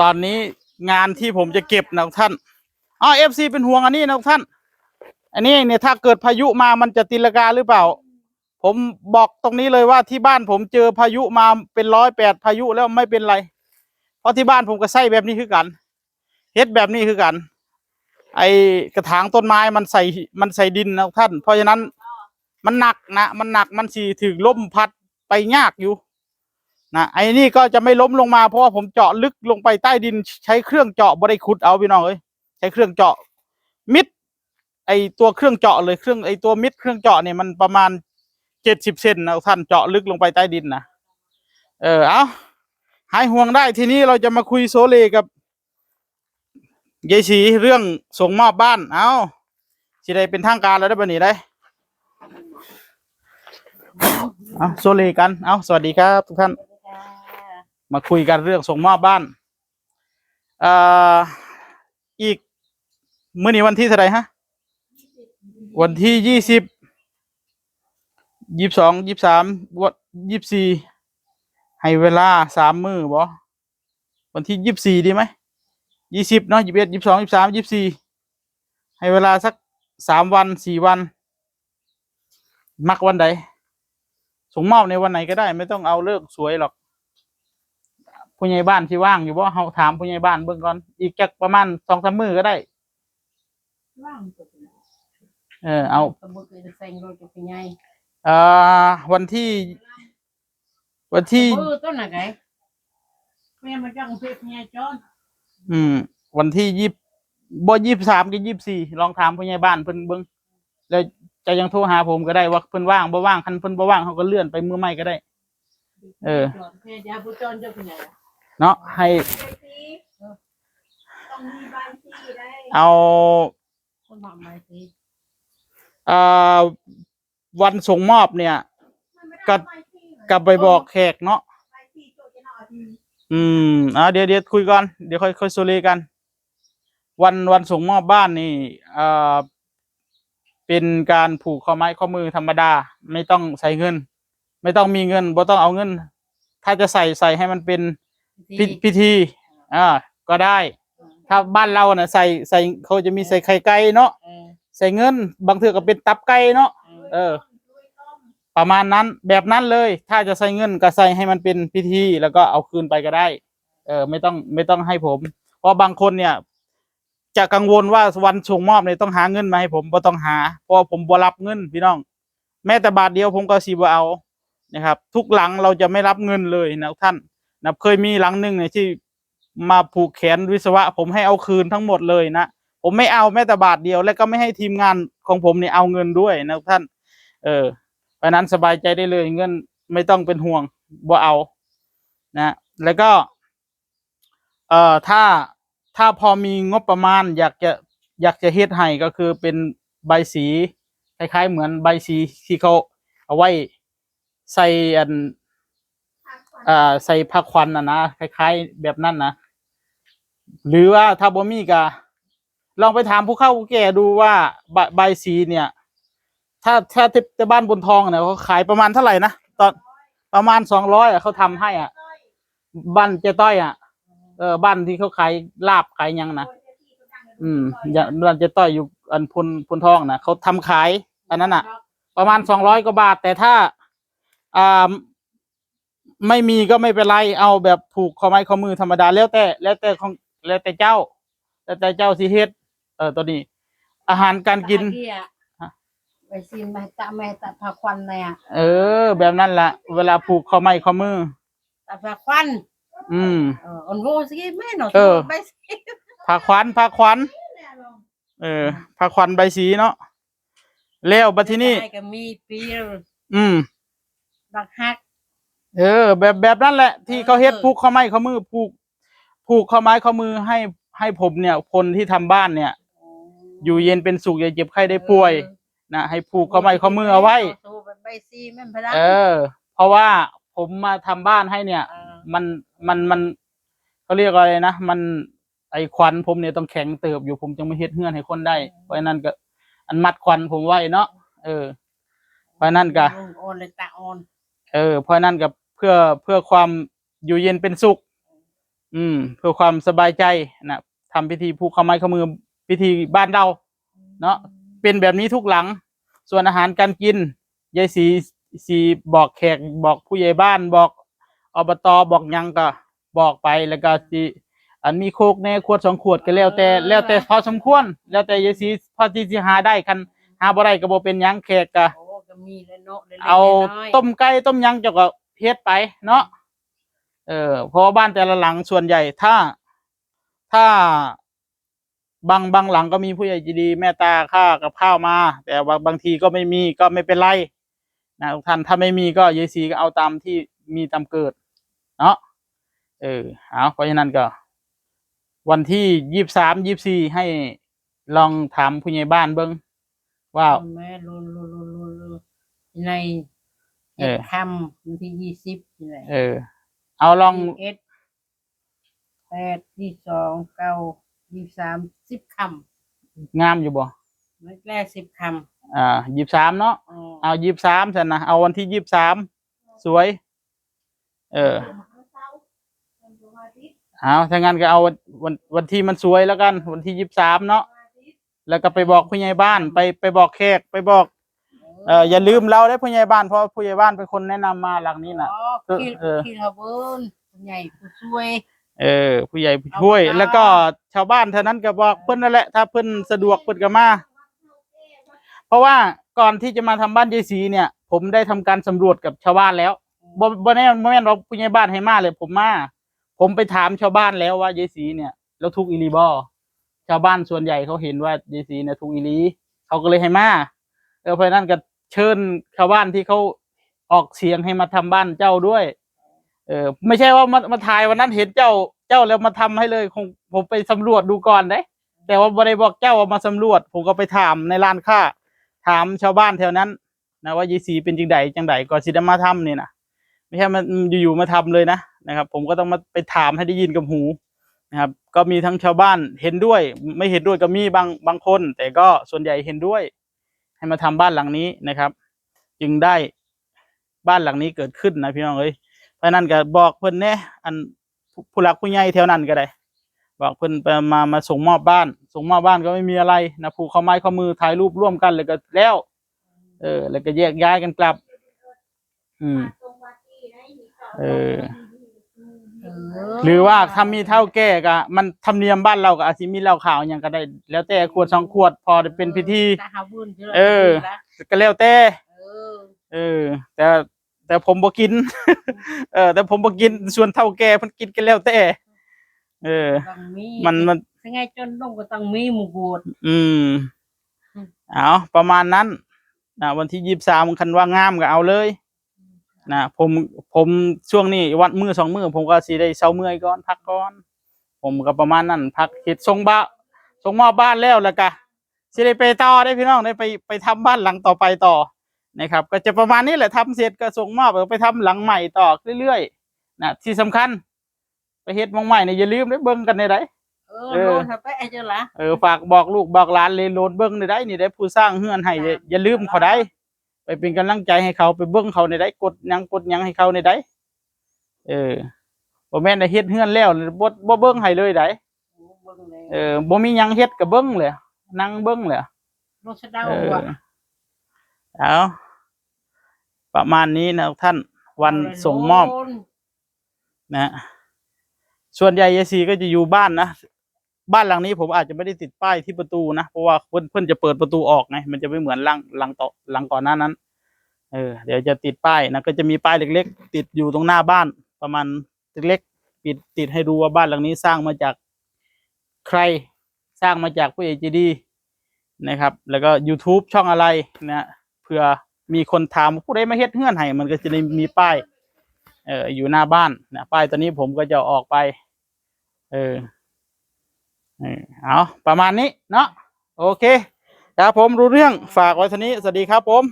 ตอนนี้งานที่ผมจะเก็บนะท่านFC เป็นห่วงอันนี้นะท่านอันนี้เนี่ยถ้าเกิดพายุมามันจะตีลังกาหรือเปล่าผมบอกตรงนี้เลยว่าที่บ้านผมเจอพายุมาเป็น108พายุแล้วไม่เป็นไรเพราะที่บ้านผมก็ใส่แบบนี้คือกันเฮ็ดแบบนี้คือกันไอ้กระถางต้นไม้มันใส่ดินนะท่านเพราะฉะนั้นมันหนักนะมันสิถึงลมพัดไปยากอยู่นะไอ้นี่ก็จะไม่ล้มลงมาเพราะว่าผมเจาะลึกลงไปใต้ดินใช้เครื่องเจาะบริขุดเอาพี่น้องเอ้ยใช้เครื่องเจาะมิดไอ้ตัวเครื่องเจาะเลยไอ้ตัวมิดเครื่องเจาะเนี่ยมันประมาณ70 เซนนะท่านเจาะลึกลงไปใต้ดินนะเอาหายห่วงได้ทีนี้เราจะมาคุยโซเลกับยายศรีเรื่องส่งมอบบ้านเอาสิได้เป็นทางการแล้วได้บัดนี้ได้เอาโซเลกันเอาสวัสดีครับทุกท่านมาคุยกันเรื่องส่งมอบบ้านอีกมื้อนี้วันที่เท่าไหร่ฮะวันที่20 22 23 24ให้เวลา3 มื้อบ่วันที่24ดีไหม20เนาะ21 22 23 24ให้เวลาสัก3 วัน 4 วันมักวันใดส่งมอบในวันไหนก็ได้ไม่ต้องเอาเลิกสวยหรอกผู้ใหญ่บ้านที่ว่างอยู่บ่เฮาถามผู้ใหญ่บ้านเบิ่งก่อนอีกจักประมาณ 2-3 มื้อก็ได้ว่างเอาวันที่ต้นไหนไงแม่มาจังเพ็ดเนี่ยจอนวันที่23กับ24ลองถามผู้ใหญ่บ้านเพิ่นเบิ่งแล้วจะยังโทรหาผมก็ได้ว่าเพิ่นว่างบ่ว่างคันเพิ่นบ่ว่างเขาก็เลื่อนไปมื้อใหม่ก็ได้เนาะให้เอาวันส่งมอบเนี่ยกับไปบอกแขกเนาะเดี๋ยวคุยก่อนเดี๋ยวค่อยโซเลกันวันส่งมอบบ้านนี่เป็นการผูกข้อไม้ข้อมือธรรมดาไม่ต้องใส่เงินไม่ต้องมีเงินบ่ต้องเอาเงินถ้าจะใส่ให้มันเป็นพิธีก็ได้ถ้าบ้านเราน่ะใส่เขาจะมีใส่ไข่ไก่เนาะใส่เงินบางเทื่อก็เป็นตับไก่เนาะประมาณนั้นแบบนั้นเลยถ้าจะใส่เงินก็ใส่ให้มันเป็นพิธีแล้วก็เอาคืนไปก็ได้ไม่ต้องให้ผมเพราะบางคนเนี่ยจะกังวลว่าวันส่งมอบเนี่ยต้องหาเงินมาให้ผมบ่ต้องหาเพราะผมบ่รับเงินพี่น้องแม้แต่บาทเดียวผมก็สิบ่เอานะครับทุกหลังเราจะไม่รับเงินเลยนะท่านนะเคยมีหลังนึงเนี่ยที่มาผูกแขนวิศวะผมให้เอาคืนทั้งหมดเลยนะผมไม่เอาแม้แต่บาทเดียวและก็ไม่ให้ทีมงานของผมเนี่ยเอาเงินด้วยนะท่านเพราะนั้นสบายใจได้เลยเงินไม่ต้องเป็นห่วงบ่เอานะแล้วก็ถ้าพอมีงบประมาณอยากจะเฮ็ดให้ก็คือเป็นใบสีคล้ายๆเหมือนใบสีที่เขาเอาไว้ใส่ใส่ผ้าควันนะคล้ายๆแบบนั้นนะหรือว่าถ้าบ่มีก็ลองไปถามผู้เข้าผู้แก่ดูว่าใบสีเนี่ยถ้าที่บ้านบนทองเนี่ยเขาขายประมาณเท่าไหร่นะตอนประมาณ200เขาทำให้บ้านเจ๊ต้อยบ้านที่เขาขายลาบขายยังนะอย่างบ้านเจ๊ต้อยอยู่อันพลทองนะเขาทำขายอันนั้นประมาณ200 กว่าบาทแต่ถ้าไม่มีก็ไม่เป็นไรเอาแบบผูกข้อไม้ข้อมือธรรมดาแล้วแต่เจ้าสิเฮ็ดตัวนี้อาหารการกินไปซีนแม่ตะผักควันเนี่ยแบบนั้นแหละเวลาผูกข้อไม้ข้อมือตะผักควันอันโง่สิแม่เนาะใบสีผักควันผักควันใบสีเนาะแล้วบัดทีนี้ก็มีปีบักฮักแบบนั้นแหละที่เขาเฮ็ดผูกข้อไม้ข้อมือผูกข้อไม้ข้อมือให้ผมเนี่ยคนที่ทำบ้านเนี่ยอยู่เย็นเป็นสุขอย่าเจ็บไข้ได้ป่วยนะให้ผูกข้อไม้ข้อมือเอาไว้เพราะว่าผมมาทำบ้านให้เนี่ยมันเขาเรียกอะไรนะมันไอควันผมเนี่ยต้องแข็งเติบอยู่ผมจึงไม่เฮ็ดเฮือนให้คนได้เพราะนั้นก็อันมัดควันผมไว้เนาะเพราะนั้นก็เพราะนั้นกับ เพื่อความอยู่เย็นเป็นสุข เพื่อความสบายใจนะทำพิธีผูกข้อไม้ข้อมือพิธีบ้านเราเนาะเป็นแบบนี้ทุกหลัง ส่วนอาหารการกินยายสีบอกแขกบอกผู้ใหญ่บ้านบอกอบตบอกหยังก็บอกไปแล้วก็สิอันมีโคกแน่ขวด2 ขวดก็แล้วแต่พอสมควร แล้วแต่ยายสีพอที่สิหาได้คันหาบ่ได้ก็บ่เป็นหยังแขกก็ โอ้ก็มีแล้วเนาะล็กๆ เอา น้อยๆ ต้มไก่ต้มหยังเจ้าก็เฮ็ดไปเนาะเพราะว่าบ้านแต่ละหลังส่วนใหญ่ถ้าบางหลังก็มีผู้ใหญ่ใจดีแม่ตาค่ากับข้าวมา แต่ว่าบางทีก็ไม่มีก็ไม่เป็นไรนะทุกท่านถ้าไม่มีก็ยายสีก็เอาตามที่มีตามเกิดเนาะเอาเพราะฉะนั้นก็ วันที่23 24ให้ลองถามผู้ใหญ่บ้านเบิ่งว่า แม่ลุใน เออ คำวันที่20นี่แหละ เอาลอง 8 22 9 23 10 คำ งามอยู่บ่ แรก10 คำ 23เนาะ อ๋อ เอา23ฉันนะเอาวันที่23สวย เอาถ้างั้นก็เอาวันที่มันสวยแล้วกัน วันที่23เนาะแล้วก็ไปบอกผู้ใหญ่บ้านไปบอกแขกไปบอกอย่าลืมเราได้ผู้ใหญ่บ้านเพราะผู้ใหญ่บ้านเป็นคนแนะนำมาหลังนี้น่ะ พี่เขาเบิ้นผู้ใหญ่ผู้ช่วย ผู้ใหญ่ผู้ช่วย เอาไป แล้วก็ชาวบ้านเท่านั้นก็บอกเพิ่นนั่นแหละถ้าเพิ่นสะดวกเพิ่นก็มาเพราะว่าก่อนที่จะมาทำบ้านยายศรีเนี่ย ผมได้ทำการสำรวจกับชาวบ้านแล้วบ่แน่ว่าผู้ใหญ่บ้านให้มาเลยผมไปถามชาวบ้านแล้วว่ายายศรีเนี่ยแล้วทุกข์อีหลีบ่ชาวบ้านส่วนใหญ่เขาเห็นว่ายายศรีเนี่ยทุกข์อีหลีเขาก็เลยให้มาเพราะฉะนั้นก็เชิญชาวบ้านที่เขาออกเสียงให้มาทำบ้านเจ้าด้วยไม่ใช่ว่ามาถ่ายวันนั้นเห็นเจ้าแล้วมาทำให้เลยผมไปสำรวจดูก่อนได้แต่ว่าบ่ได้บอกเจ้าว่ามาสำรวจผมก็ไปถามในร้านค้าถามชาวบ้านแถวนั้นนะว่ายายศรีเป็นจังใดก่อนสิได้มาทำนี่นะไม่ใช่มันอยู่ๆมาทำเลยนะครับ ผมก็ต้องมาไปถามให้ได้ยินกับหูนะครับ ก็มีทั้งชาวบ้านเห็นด้วยไม่เห็นด้วยก็มีบางคน แต่ก็ส่วนใหญ่เห็นด้วยให้มาทำบ้านหลังนี้นะครับ จึงได้บ้านหลังนี้เกิดขึ้นนะพี่น้องเอ้ยเพราะนั้นก็บอกเพิ่นแน่อันผู้หลักผู้ใหญ่แถวนั้นก็ได้บอกเพิ่นไปมาส่งมอบบ้านก็ไม่มีอะไรนะผูกข้อไม้ข้อมือถ่ายรูปร่วมกันเลยก็แล้วแล้วก็แยกย้ายกันกลับหรือว่าถ้ามีเท่าแก่ก็มันธรรมเนียมบ้านเราก็อาจจะมีเหล้าขาวอย่างก็ได้แล้วแต่ขวด2 ขวดพอจะเป็นพิธีก็แล้วแต่แต่ผมบ่กิน แต่ผมบ่กินส่วนเท่าแก่เพิ่นกินกันแล้วแต่มันยังไงจนต้องก็ต้องมีหมู่บูดเอาประมาณนั้นนะวันที่23คันว่างามก็เอาเลยนะผมช่วงนี้วันมื้อ2 มื้อผมก็สิได้เซาเมื่อยก่อนพักก่อนผมก็ประมาณนั้นพักเฮ็ดส่งมอบบ้านแล้วก็สิได้ไปต่อได้พี่น้องได้ไปทำบ้านหลังต่อไปต่อนะครับก็จะประมาณนี้แหละทำเสร็จก็ส่งมอบไปทำหลังใหม่ต่อเรื่อยๆนะที่สำคัญไปเฮ็ดหม้องใหม่เนี่ยอย่าลืมได้เบิ่งกันได้โลนไปไอ้เจ้าล่ะฝากบอกลูกบอกหลานเลยโลดเบิ่งได้นี่ได้ผู้สร้างเฮือนให้อย่าลืมเขาได้ไปเป็นกำลังใจให้เขาไปเบิ่งเขาได้กดหยังให้เขาได้บ่แม่นได้เฮ็ดเฮือนแล้วบ่เบิ่งให้เลยได้บ่มีหยังเฮ็ดก็เบิ่งเลยนั่งเบิ่งเลยโลสะเดาว่ะเอาประมาณนี้นะท่านวันส่งมอบนะส่วนใหญ่ยายศรีก็จะอยู่บ้านนะบ้านหลังนี้ผมอาจจะไม่ได้ติดป้ายที่ประตูนะเพราะว่าเพื่อนจะเปิดประตูออกไงมันจะไม่เหมือนหลังก่อนหน้านั้นเดี๋ยวจะติดป้ายนะก็จะมีป้ายเล็กๆติดอยู่ตรงหน้าบ้านประมาณเล็กๆติดให้ดูว่าบ้านหลังนี้สร้างมาจากใครสร้างมาจากผู้ใหญ่ใจดีนะครับแล้วก็ YouTube ช่องอะไรนะเผื่อมีคนถามผู้ใดมาเฮ็ดเฮือนให้มันก็จะได้มีป้ายอยู่หน้าบ้านนะป้ายตัวนี้ผมก็จะออกไปเอาประมาณนี้เนาะโอเคครับผมรู้เรื่องฝากไว้เท่านี้สวัสดีครับผม